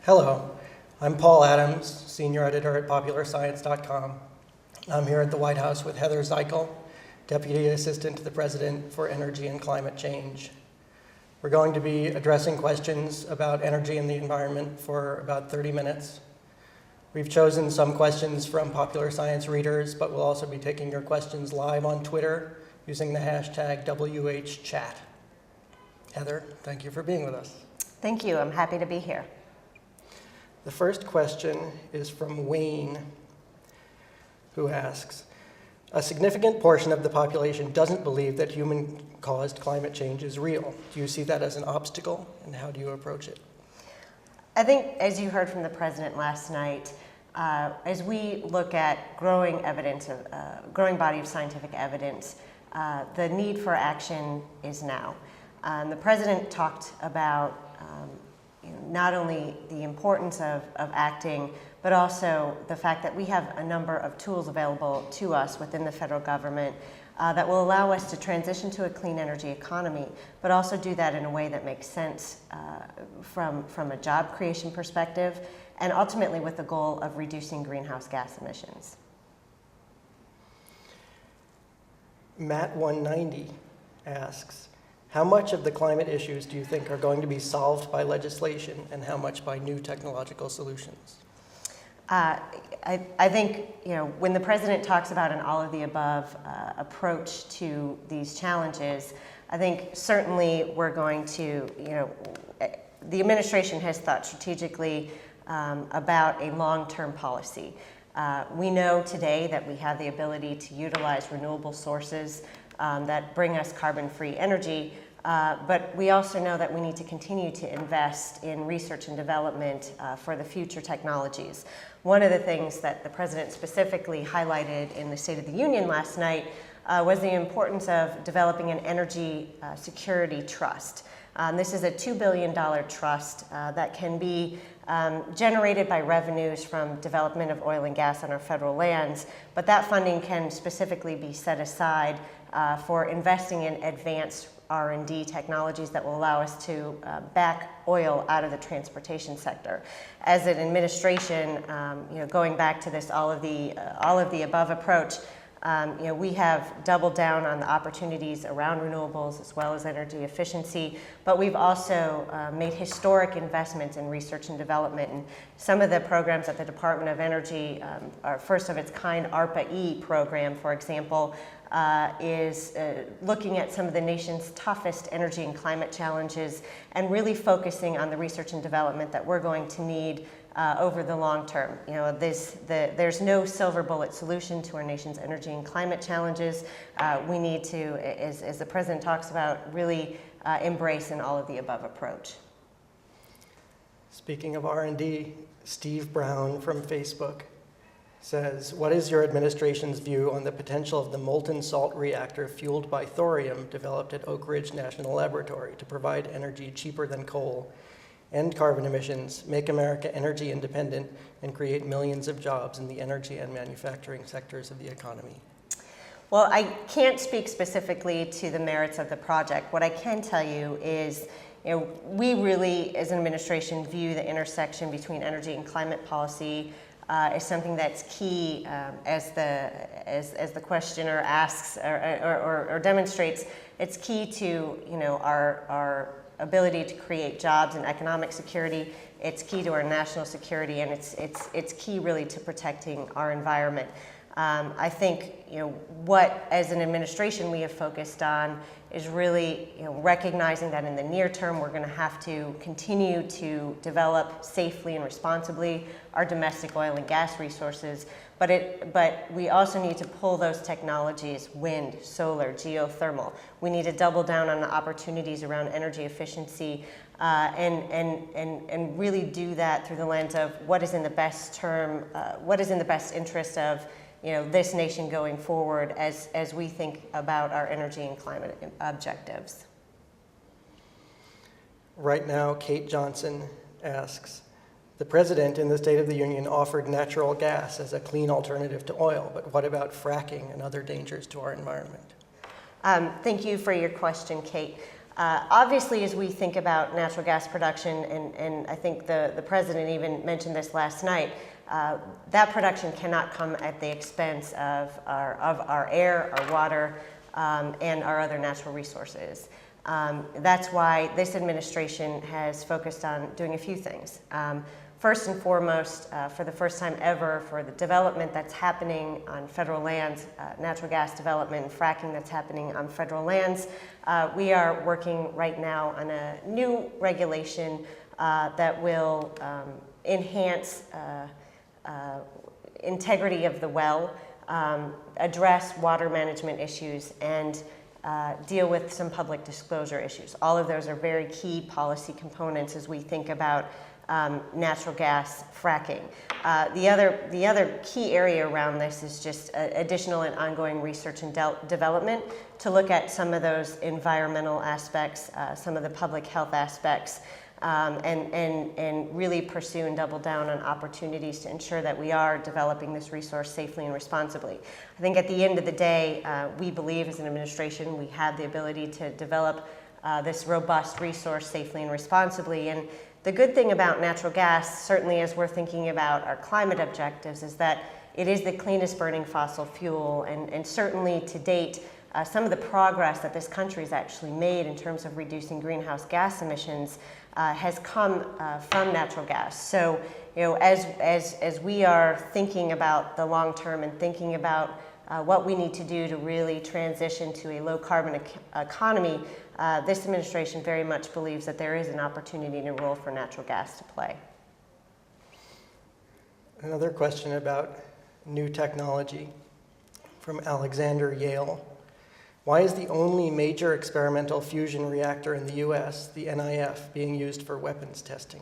Hello, I'm Paul Adams, Senior Editor at PopularScience.com. I'm here at the White House with Heather Zeichel, Deputy Assistant to the President for Energy and Climate Change. We're going to be addressing questions about energy and the environment for about 30 minutes. We've chosen some questions from Popular Science readers, but we'll also be taking your questions live on Twitter using the hashtag WHChat. Heather, thank you for being with us. Thank you. I'm happy to be here. The first question is from Wayne, who asks, a significant portion of the population doesn't believe that human-caused climate change is real. Do you see that as an obstacle, and how do you approach it? I think, as you heard from the President last night, as we look at growing body of scientific evidence, the need for action is now. The President talked about not only the importance of acting, but also the fact that we have a number of tools available to us within the federal government that will allow us to transition to a clean energy economy, but also do that in a way that makes sense from a job creation perspective, and ultimately with the goal of reducing greenhouse gas emissions. Matt190 asks, how much of the climate issues do you think are going to be solved by legislation, and how much by new technological solutions? I think, when the President talks about an all-of-the-above approach to these challenges, I think certainly we're going to, the administration has thought strategically about a long-term policy. We know today that we have the ability to utilize renewable sources that bring us carbon-free energy, but we also know that we need to continue to invest in research and development for the future technologies. One of the things that the President specifically highlighted in the State of the Union last night was the importance of developing an energy security trust. This is a $2 billion trust that can be generated by revenues from development of oil and gas on our federal lands, but that funding can specifically be set aside for investing in advanced R&D technologies that will allow us to back oil out of the transportation sector. As an administration, going back to this all of the above approach, we have doubled down on the opportunities around renewables as well as energy efficiency, but we've also made historic investments in research and development. And some of the programs at the Department of Energy, our first of its kind ARPA-E program, for example, is looking at some of the nation's toughest energy and climate challenges and really focusing on the research and development that we're going to need over the long term. There's no silver bullet solution to our nation's energy and climate challenges. We need to, as the President talks about, really embrace an all-of-the-above approach. Speaking of R&D, Steve Brown from Facebook says, what is your administration's view on the potential of the molten salt reactor fueled by thorium developed at Oak Ridge National Laboratory to provide energy cheaper than coal, end carbon emissions, make America energy independent, and create millions of jobs in the energy and manufacturing sectors of the economy? Well, I can't speak specifically to the merits of the project. What I can tell you is, we really, as an administration, view the intersection between energy and climate policy is something that's key, as the questioner asks or demonstrates. It's key to our ability to create jobs and economic security. It's key to our national security, and it's key really to protecting our environment. I think what, as an administration, we have focused on is really recognizing that in the near term we're going to have to continue to develop safely and responsibly our domestic oil and gas resources, but we also need to pull those technologies, wind, solar, geothermal. We need to double down on the opportunities around energy efficiency and really do that through the lens of what is in the best interest of this nation going forward as we think about our energy and climate objectives. Right now, Kate Johnson asks, the President in the State of the Union offered natural gas as a clean alternative to oil, but what about fracking and other dangers to our environment? Thank you for your question, Kate. Obviously, as we think about natural gas production, and I think the president even mentioned this last night, that production cannot come at the expense of our air, our water, and our other natural resources. That's why this administration has focused on doing a few things. First and foremost, for the first time ever, for the development that's happening on federal lands, natural gas development and fracking that's happening on federal lands, we are working right now on a new regulation that will enhance integrity of the well, address water management issues, and deal with some public disclosure issues. All of those are very key policy components as we think about natural gas fracking. The other key area around this is just additional and ongoing research and development to look at some of those environmental aspects, some of the public health aspects, and really pursue and double down on opportunities to ensure that we are developing this resource safely and responsibly. I think at the end of the day, we believe as an administration we have the ability to develop this robust resource safely and responsibly. And the good thing about natural gas, certainly as we're thinking about our climate objectives, is that it is the cleanest burning fossil fuel, and certainly to date, some of the progress that this country has actually made in terms of reducing greenhouse gas emissions has come from natural gas. So, as we are thinking about the long term and thinking about what we need to do to really transition to a low carbon economy, this administration very much believes that there is an opportunity and a role for natural gas to play. Another question about new technology from Alexander Yale. Why is the only major experimental fusion reactor in the US, the NIF, being used for weapons testing?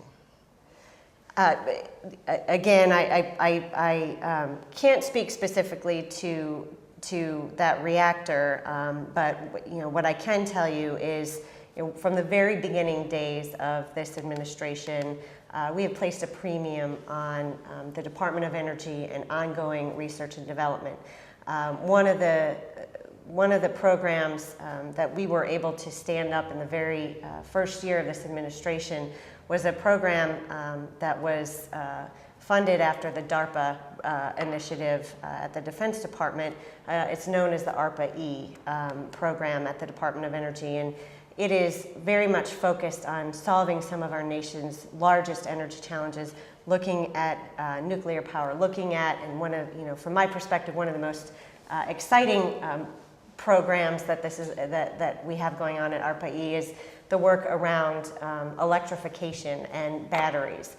Again, I can't speak specifically to that reactor, but what I can tell you is, from the very beginning days of this administration, we have placed a premium on the Department of Energy and ongoing research and development. One of the programs that we were able to stand up in the very first year of this administration was a program that was funded after the DARPA initiative at the Defense Department. It's known as the ARPA-E program at the Department of Energy, and it is very much focused on solving some of our nation's largest energy challenges, looking at nuclear power, looking at, and from my perspective, one of the most exciting programs that we have going on at ARPA-E is the work around electrification and batteries.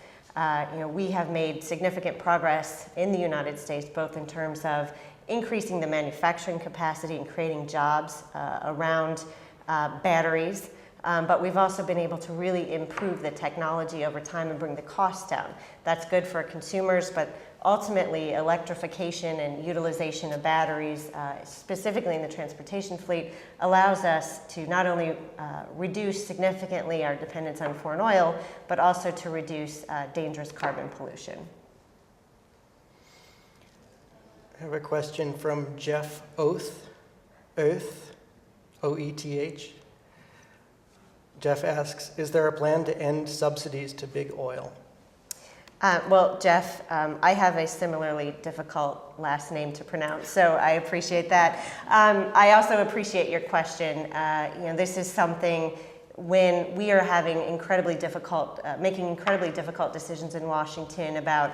We have made significant progress in the United States, both in terms of increasing the manufacturing capacity and creating jobs around batteries, but we've also been able to really improve the technology over time and bring the cost down. That's good for consumers, but ultimately electrification and utilization of batteries, specifically in the transportation fleet, allows us to not only reduce significantly our dependence on foreign oil, but also to reduce dangerous carbon pollution. I have a question from Jeff Oath, O-E-T-H. Jeff asks, is there a plan to end subsidies to big oil? Well, Jeff, I have a similarly difficult last name to pronounce, so I appreciate that. I also appreciate your question. This is something when we are having making incredibly difficult decisions in Washington about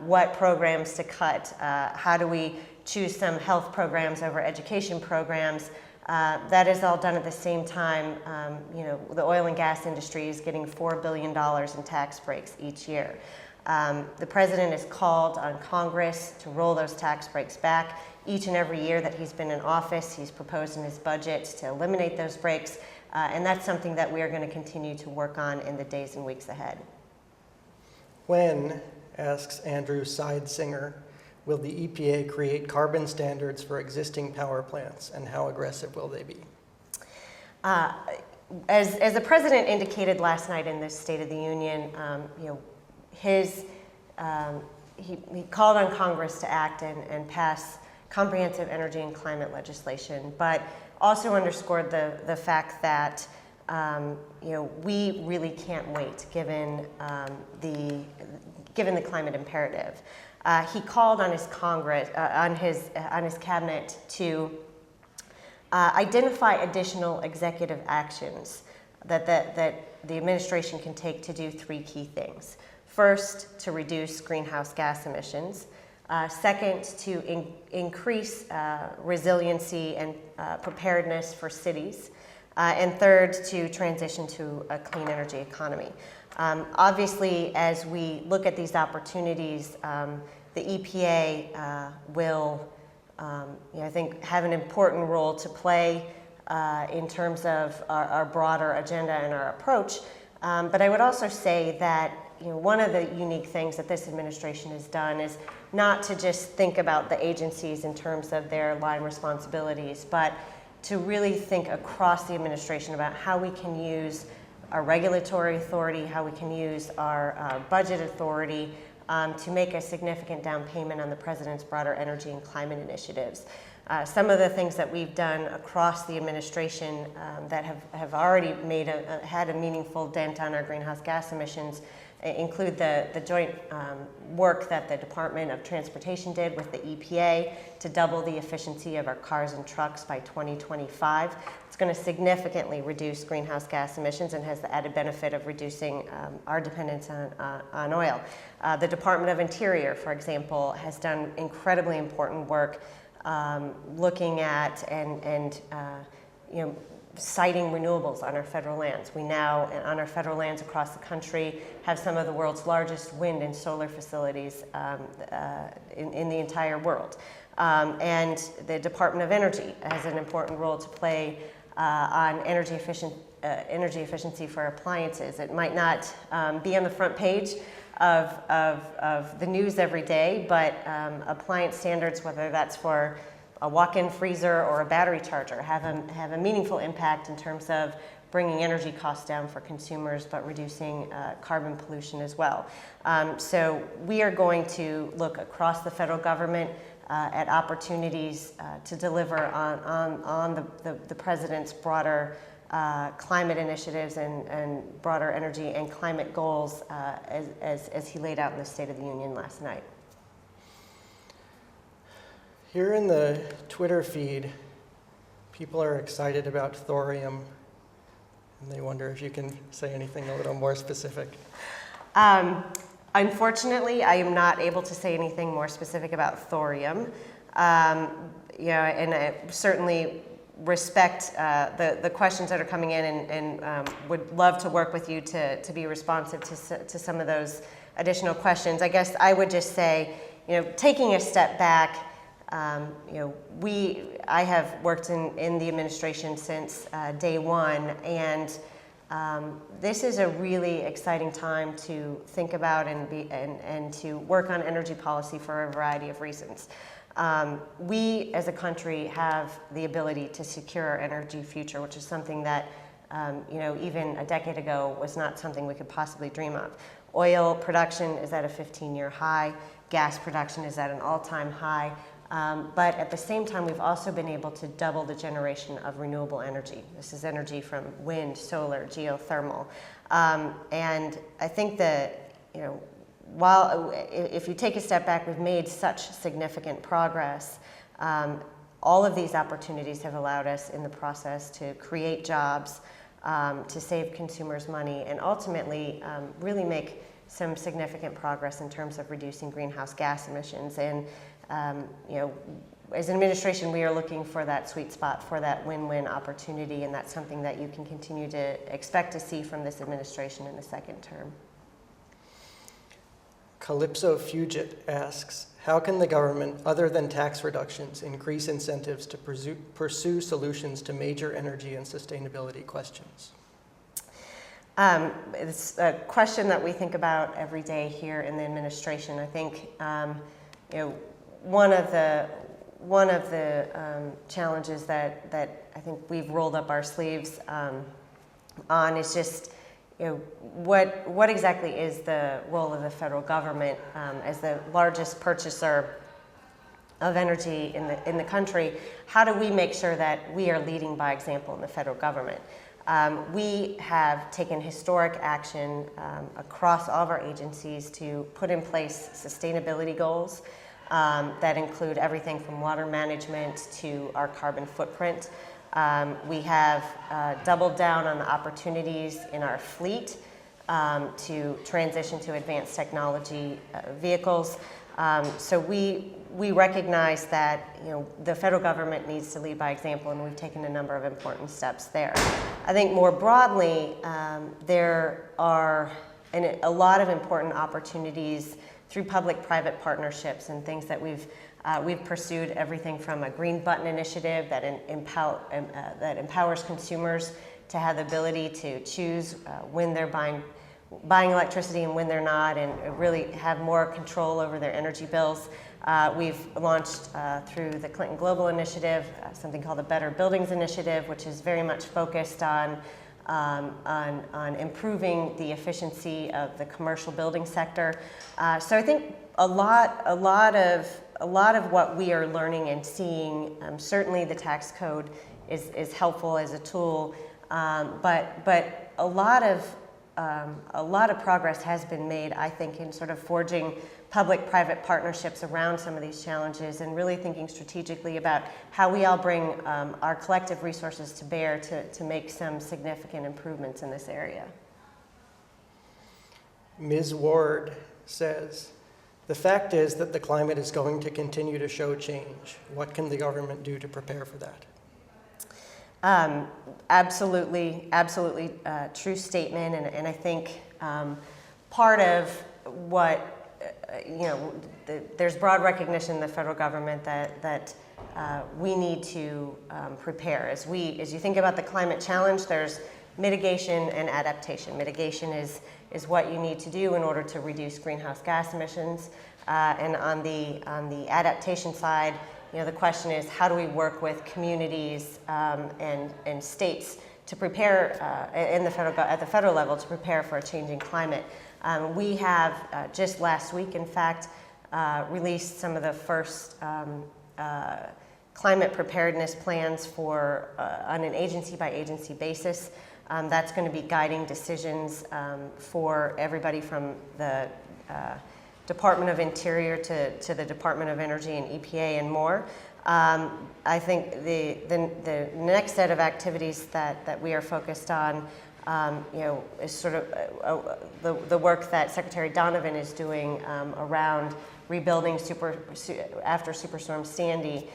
what programs to cut. How do we choose some health programs over education programs? That is all done at the same time. The oil and gas industry is getting $4 billion in tax breaks each year. The president has called on Congress to roll those tax breaks back. Each and every year that he's been in office, he's proposed in his budget to eliminate those breaks, and that's something that we are going to continue to work on in the days and weeks ahead. When, asks Andrew Sidesinger, will the EPA create carbon standards for existing power plants, and how aggressive will they be? As the president indicated last night in this State of the Union, he called on Congress to act and pass comprehensive energy and climate legislation, but also underscored the fact that we really can't wait given the climate imperative. He called on his Congress, on his cabinet to identify additional executive actions that the administration can take to do three key things. First, to reduce greenhouse gas emissions. Second, to increase resiliency and preparedness for cities. And third, to transition to a clean energy economy. Obviously, as we look at these opportunities, the EPA will, I think, have an important role to play in terms of our broader agenda and our approach. But I would also say that one of the unique things that this administration has done is not to just think about the agencies in terms of their line responsibilities, but to really think across the administration about how we can use our regulatory authority, how we can use our budget authority to make a significant down payment on the President's broader energy and climate initiatives. Some of the things that we've done across the administration that have already had a meaningful dent on our greenhouse gas emissions include the joint work that the Department of Transportation did with the EPA to double the efficiency of our cars and trucks by 2025. It's going to significantly reduce greenhouse gas emissions and has the added benefit of reducing our dependence on oil. The Department of Interior, for example, has done incredibly important work looking at and siting renewables on our federal lands. We now, on our federal lands across the country, have some of the world's largest wind and solar facilities in the entire world. And the Department of Energy has an important role to play on energy efficiency for appliances. It might not be on the front page of the news every day, but appliance standards, whether that's for a walk-in freezer or a battery charger, have a meaningful impact in terms of bringing energy costs down for consumers, but reducing carbon pollution as well. So we are going to look across the federal government at opportunities to deliver on the President's broader climate initiatives and broader energy and climate goals as he laid out in the State of the Union last night. Here in the Twitter feed, people are excited about thorium, and they wonder if you can say anything a little more specific. Unfortunately, I am not able to say anything more specific about thorium. And I certainly respect the questions that are coming in and would love to work with you to be responsive to some of those additional questions. I guess I would just say, taking a step back, I have worked in the administration since day one, and this is a really exciting time to think about and to work on energy policy for a variety of reasons. We as a country have the ability to secure our energy future, which is something that even a decade ago was not something we could possibly dream of. Oil production is at a 15-year high. Gas production is at an all-time high. But at the same time, we've also been able to double the generation of renewable energy. This is energy from wind, solar, geothermal. And I think that, while if you take a step back, we've made such significant progress. All of these opportunities have allowed us in the process to create jobs, to save consumers money, and ultimately really make some significant progress in terms of reducing greenhouse gas emissions. And as an administration, we are looking for that sweet spot, for that win-win opportunity, and that's something that you can continue to expect to see from this administration in the second term. Calypso Fugit asks, how can the government, other than tax reductions, increase incentives to pursue solutions to major energy and sustainability questions? It's a question that we think about every day here in the administration. I think one of the challenges that I think we've rolled up our sleeves on is just what exactly is the role of the federal government as the largest purchaser of energy in the country? How do we make sure that we are leading by example in the federal government? We have taken historic action across all of our agencies to put in place sustainability goals that include everything from water management to our carbon footprint. We have doubled down on the opportunities in our fleet to transition to advanced technology vehicles. So we recognize that the federal government needs to lead by example, and we've taken a number of important steps there. I think more broadly, there are a lot of important opportunities through public-private partnerships and things that we've pursued, everything from a Green Button initiative that empowers consumers to have the ability to choose when they're buying electricity and when they're not, and really have more control over their energy bills. We've launched through the Clinton Global Initiative something called the Better Buildings Initiative, which is very much focused on improving the efficiency of the commercial building sector. So I think a lot of what we are learning and seeing, certainly the tax code is helpful as a tool, but a lot of progress has been made, I think, in sort of forging public-private partnerships around some of these challenges and really thinking strategically about how we all bring our collective resources to bear to make some significant improvements in this area. Ms. Ward says, the fact is that the climate is going to continue to show change. What can the government do to prepare for that? Absolutely true statement, and I think part of what there's broad recognition in the federal government that we need to prepare. As you think about the climate challenge, there's mitigation and adaptation. Mitigation is what you need to do in order to reduce greenhouse gas emissions, and on the adaptation side, the question is, how do we work with communities and states to prepare at the federal level to prepare for a changing climate? We have just last week, in fact, released some of the first climate preparedness plans for on an agency-by-agency basis. That's going to be guiding decisions for everybody from the Department of Interior to the Department of Energy and EPA and more. I think the next set of activities that we are focused on is sort of the work that Secretary Donovan is doing around rebuilding after Superstorm Sandy.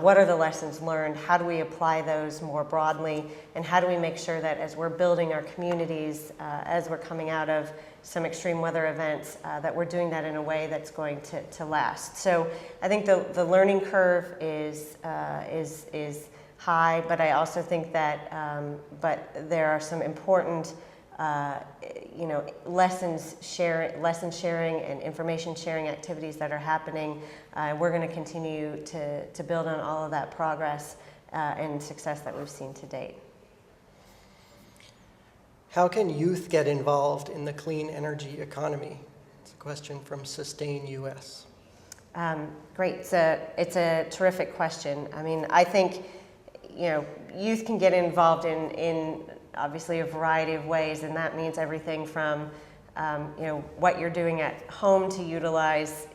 What are the lessons learned? How do we apply those more broadly? And how do we make sure that as we're building our communities, as we're coming out of some extreme weather events, that we're doing that in a way that's going to last? So I think the learning curve is high, but I also think that but there are some important lesson sharing and information sharing activities that are happening. We're going to continue to build on all of that progress and success that we've seen to date. How can youth get involved in the clean energy economy? It's a question from Sustain US. Great. It's a terrific question. I mean, I think youth can get involved in obviously a variety of ways, and that means everything from what you're doing at home to utilize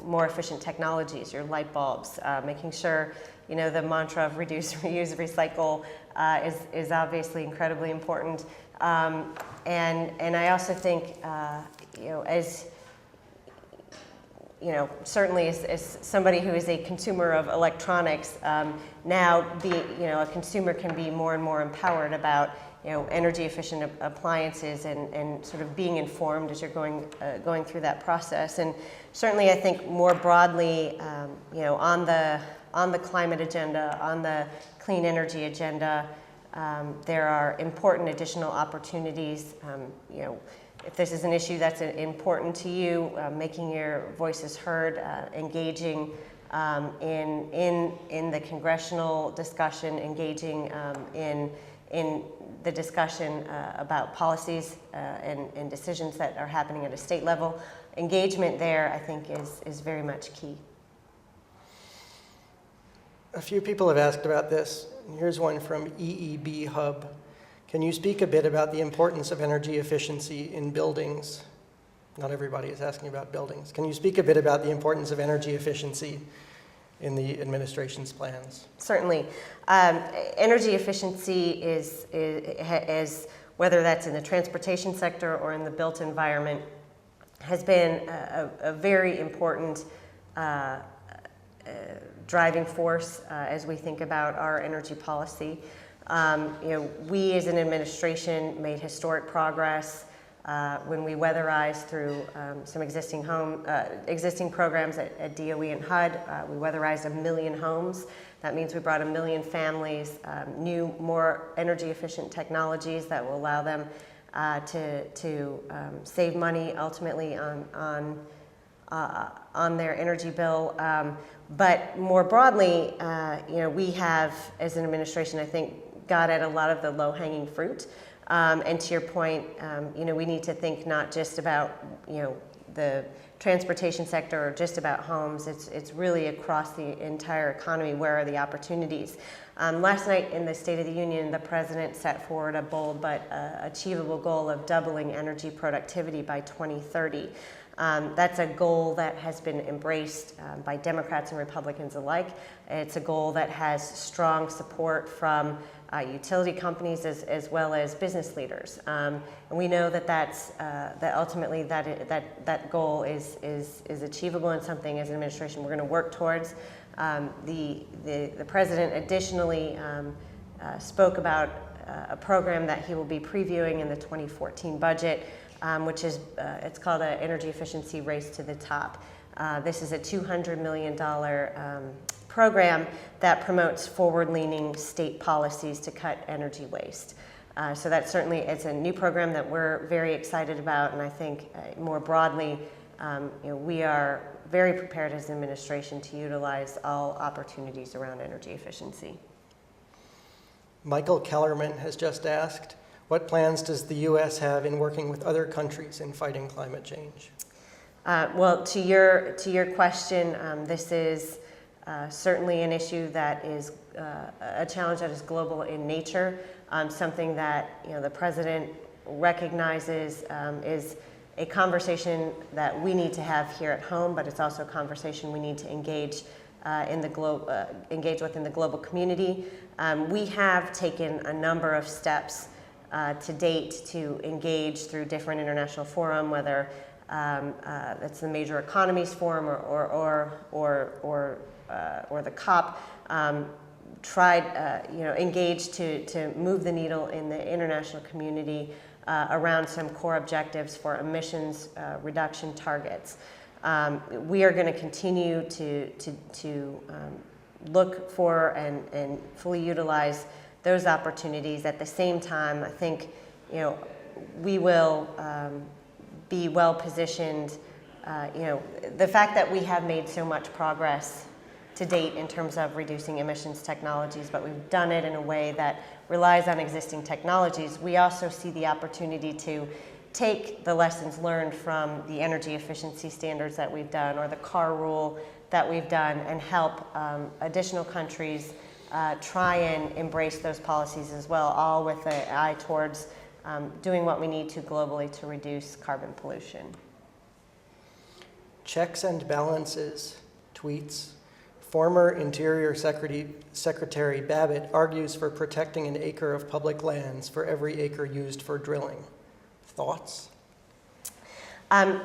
more efficient technologies, your light bulbs, making sure the mantra of reduce, reuse, recycle is obviously incredibly important. And I also think as certainly as somebody who is a consumer of electronics, now a consumer can be more and more empowered about energy efficient appliances and sort of being informed as you're going through that process. And certainly I think more broadly, on the climate agenda, on the clean energy agenda, there are important additional opportunities. If this is an issue that's important to you, making your voices heard, engaging in the congressional discussion, engaging in the discussion about policies and decisions that are happening at a state level. Engagement there, I think, is very much key. A few people have asked about this. Here's one from EEB Hub. Can you speak a bit about the importance of energy efficiency in buildings? Not everybody is asking about buildings. Can you speak a bit about the importance of energy efficiency in the administration's plans? Certainly. Energy efficiency is, whether that's in the transportation sector or in the built environment, has been a very important driving force as we think about our energy policy. We as an administration made historic progress when we weatherized through some existing programs at DOE and HUD. We weatherized 1 million homes. That means we brought 1 million families new, more energy efficient technologies that will allow them to save money ultimately on their energy bill. But more broadly, we have, as an administration, I think, got at a lot of the low-hanging fruit. And to your point, we need to think not just about, the transportation sector or just about homes. It's really across the entire economy. Where are the opportunities? Last night in the State of the Union, the President set forward a bold but achievable goal of doubling energy productivity by 2030. That's a goal that has been embraced by Democrats and Republicans alike. It's a goal that has strong support from utility companies as well as business leaders. And we know that ultimately that goal is achievable and something as an administration we're going to work towards. The President additionally spoke about a program that he will be previewing in the 2014 budget, which is it's called an Energy Efficiency Race to the Top. This is a $200 million program that promotes forward-leaning state policies to cut energy waste. So that certainly is a new program that we're very excited about, and I think more broadly, we are very prepared as an administration to utilize all opportunities around energy efficiency. Michael Kellerman has just asked, what plans does the U.S. have in working with other countries in fighting climate change? Well, to your question, this is certainly an issue that is a challenge that is global in nature, something that the President recognizes is a conversation that we need to have here at home, but it's also a conversation we need to engage within the global community. We have taken a number of steps to date to engage through different international forum, whether that's the Major Economies Forum or the COP. Engaged to move the needle in the international community around some core objectives for emissions reduction targets. We are going to continue to look for and fully utilize those opportunities. At the same time, I think we will be well positioned. The fact that we have made so much progress to date in terms of reducing emissions technologies, but we've done it in a way that relies on existing technologies. We also see the opportunity to take the lessons learned from the energy efficiency standards that we've done or the car rule that we've done and help additional countries try and embrace those policies as well, all with an eye towards doing what we need to globally to reduce carbon pollution. Checks and balances tweets, former Interior Secretary Babbitt argues for protecting an acre of public lands for every acre used for drilling. Thoughts?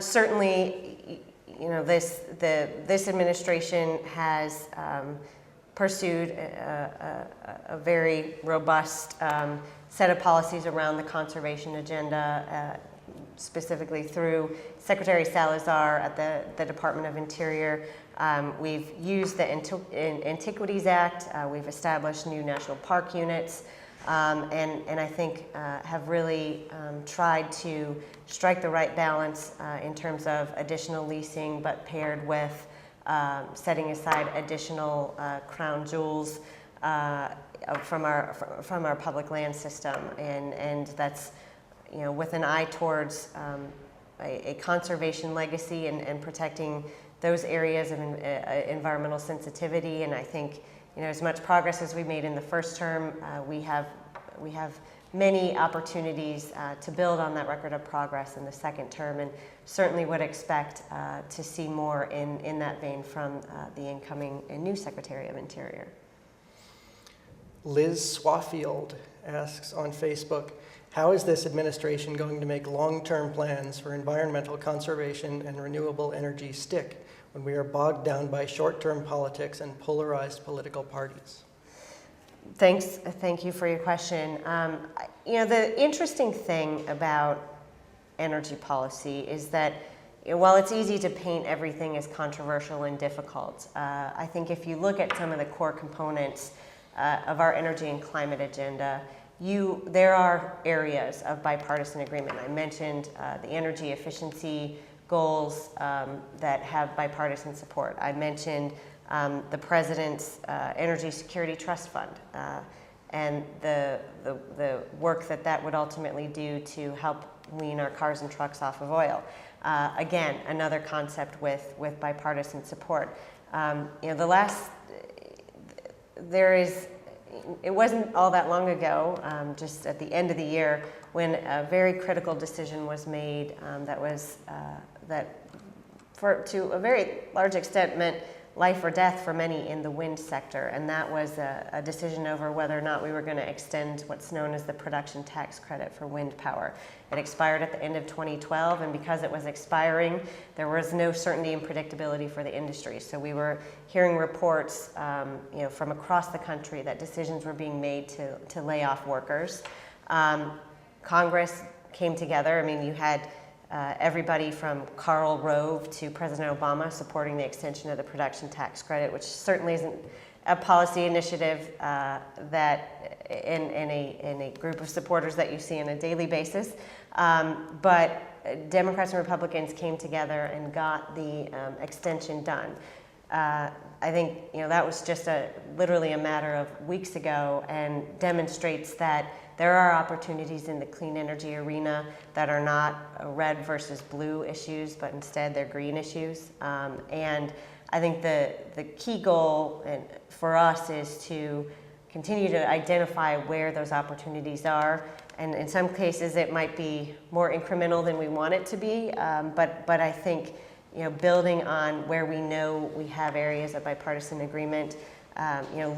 Certainly, this administration has pursued a very robust set of policies around the conservation agenda, specifically through Secretary Salazar at the Department of Interior. We've used the Antiquities Act. We've established new national park units. And I think have really tried to strike the right balance in terms of additional leasing, but paired with setting aside additional crown jewels from our public land system, and that's with an eye towards a conservation legacy and protecting those areas of environmental sensitivity. And I think as much progress as we made in the first term, we have many opportunities to build on that record of progress in the second term, and certainly would expect to see more in that vein from the incoming and new Secretary of Interior. Liz Swafield asks on Facebook, how is this administration going to make long-term plans for environmental conservation and renewable energy stick when we are bogged down by short-term politics and polarized political parties? Thank you for your question. The interesting thing about energy policy is that while it's easy to paint everything as controversial and difficult, I think if you look at some of the core components of our energy and climate agenda, there are areas of bipartisan agreement. I mentioned the energy efficiency goals that have bipartisan support. I mentioned the President's Energy Security Trust Fund and the work that would ultimately do to help wean our cars and trucks off of oil. Again, another concept with bipartisan support. It wasn't all that long ago, just at the end of the year, when a very critical decision was made to a very large extent meant life or death for many in the wind sector, and that was a decision over whether or not we were going to extend what's known as the production tax credit for wind power. It expired at the end of 2012, and because it was expiring, there was no certainty and predictability for the industry. So we were hearing reports from across the country that decisions were being made to lay off workers. Congress came together. I mean, you had everybody from Karl Rove to President Obama supporting the extension of the production tax credit, which certainly isn't a policy initiative that in a group of supporters that you see on a daily basis. But Democrats and Republicans came together and got the extension done. I think that was just literally a matter of weeks ago, and demonstrates that there are opportunities in the clean energy arena that are not red versus blue issues, but instead they're green issues. And I think the key goal for us is to continue to identify where those opportunities are. And in some cases it might be more incremental than we want it to be, but I think building on where we know we have areas of bipartisan agreement,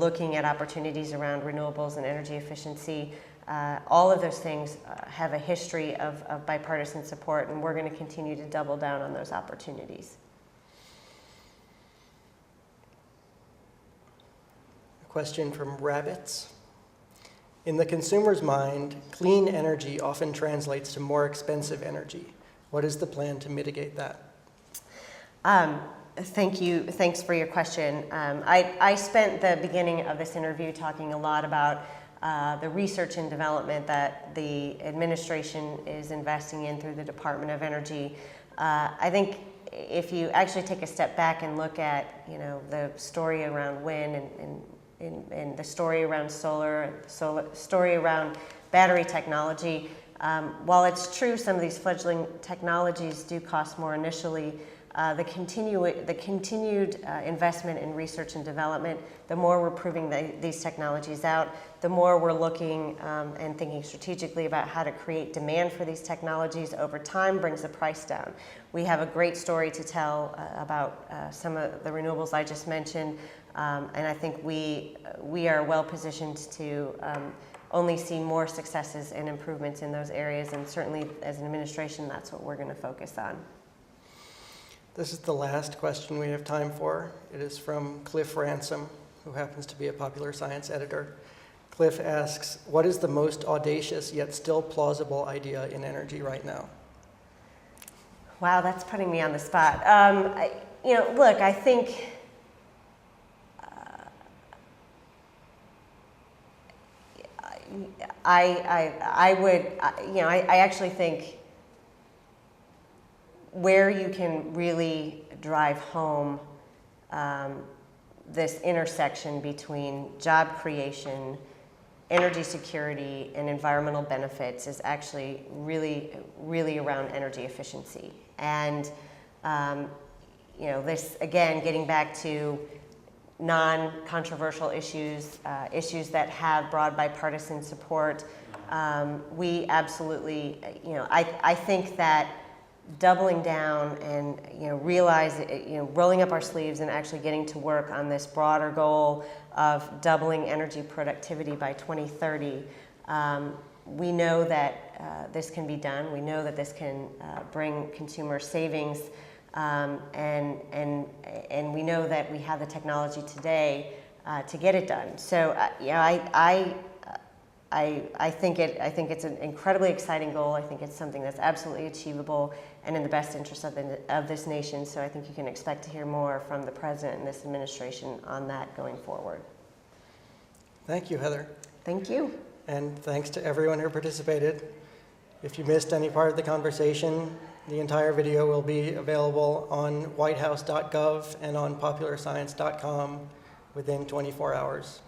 looking at opportunities around renewables and energy efficiency, all of those things have a history of bipartisan support, and we're going to continue to double down on those opportunities. A question from Rabbits. In the consumer's mind, clean energy often translates to more expensive energy. What is the plan to mitigate that? Thank you. Thanks for your question. I spent the beginning of this interview talking a lot about the research and development that the administration is investing in through the Department of Energy. I think if you actually take a step back and look at the story around wind and the story around solar, and the story around battery technology, while it's true some of these fledgling technologies do cost more initially, the continued investment in research and development, the more we're proving these technologies out, the more we're looking and thinking strategically about how to create demand for these technologies over time brings the price down. We have a great story to tell about some of the renewables I just mentioned, and I think we are well positioned to only see more successes and improvements in those areas, and certainly as an administration, that's what we're going to focus on. This is the last question we have time for. It is from Cliff Ransom, who happens to be a Popular Science editor. Cliff asks, what is the most audacious yet still plausible idea in energy right now? Wow, that's putting me on the spot. Look, I think I actually think where you can really drive home this intersection between job creation, energy security, and environmental benefits is actually really, really around energy efficiency. And this, again, getting back to non-controversial issues, issues that have broad bipartisan support, we absolutely, I think that doubling down and rolling up our sleeves and actually getting to work on this broader goal of doubling energy productivity by 2030. We know that this can be done. We know that this can bring consumer savings, and we know that we have the technology today to get it done. So I think it's an incredibly exciting goal. I think it's something that's absolutely achievable and in the best interest of this nation. So I think you can expect to hear more from the President and this administration on that going forward. Thank you, Heather. Thank you. And thanks to everyone who participated. If you missed any part of the conversation, the entire video will be available on whitehouse.gov and on popularscience.com within 24 hours.